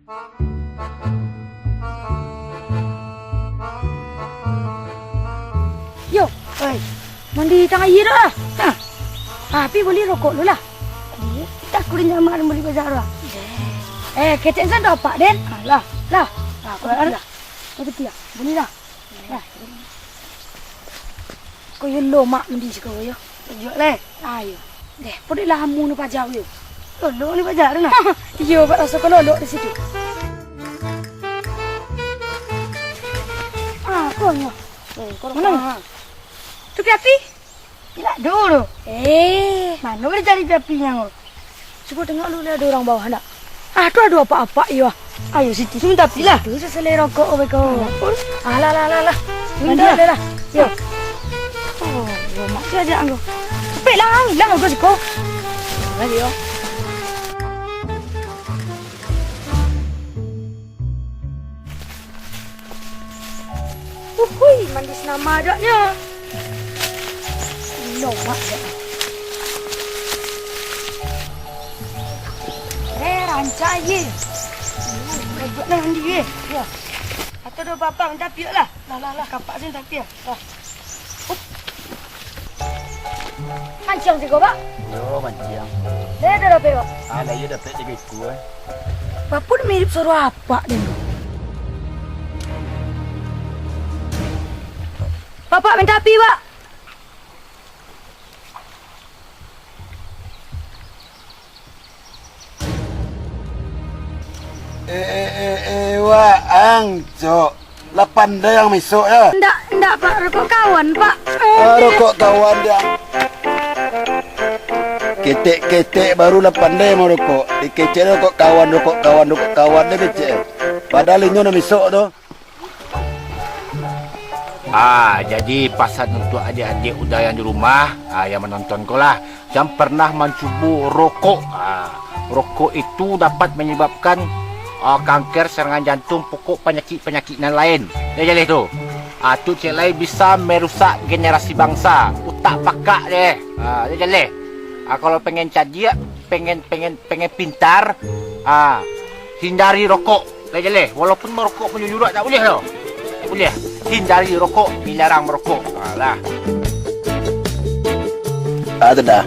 Yo, oi. Mandi tangan air dah. Api boleh rokok dulu lah. Tak kulit nyaman beli bazar lah. Kecek sana dapat Den. Lah. Kalau ada. Kau betul ya? Boleh lah. Kau yang lo mak mandi sekarang ya. Tunjuk leh. Ayo. Deh, boleh lah hamu ni pajak yo. Lo ni pajak dah. Yo, pak rasa kalau lo di situ. Kau ni. Kau mana? Tu api? Tidak dulu. Mana boleh cari apinya? Cuba tengok dulu ada orang bawah nak. Tu ada apa-apa ya. Ayo Siti, sebentar pilah. Tu selesai rokok kau. Lah. Sebentar lah. Yo. Mak dia ajak aku. Cepet lah, hilang aku sikau. Lagi yo. Mandi senama adaknya. No, mak. Rancak ye. Buat nak mandi ye. Ya. Atau dah bapak minta piak lah. Lah. Kapak sini tak piak. Lah. Mancang sih kau, Pak? Yo, mancang. Dia dah dapat, Pak? Ada ya dapat jaga iku. Bapak ni mirip suara apa ni? Bapak minta api, Pak. Waang, Cok. 8 dah yang misuk ya. Enggak, Pak. Rokok kawan, Pak. Rokok kawan dia. Ketek baru 8 dah mau rokok. Dikecek rokok kawan dia kecek. Padahal ini nak misuk tu. Jadi pasan untuk adik-adik udah yang di rumah, yang menonton kau lah, yang pernah mencuba rokok. Rokok itu dapat menyebabkan kanker, serangan jantung, pokok penyakit yang lain. Dia jadi tu. Tu celai bisa merusak generasi bangsa. Utak pakak deh. Dia jadi. Kalau pengen cerdik, pengen pintar, hindari rokok. Dia jadi. Walaupun merokok menyuruh tak boleh tau. Tak boleh. Hindari rokok, dilarang merokok. Lah. Ada dah.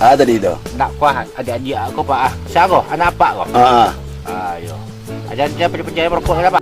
Ada di tu. Nak kuah adik-adik aku Pak. Siapa? Anak apa kau? Ayo. Ada dia percaya merokok kenapa?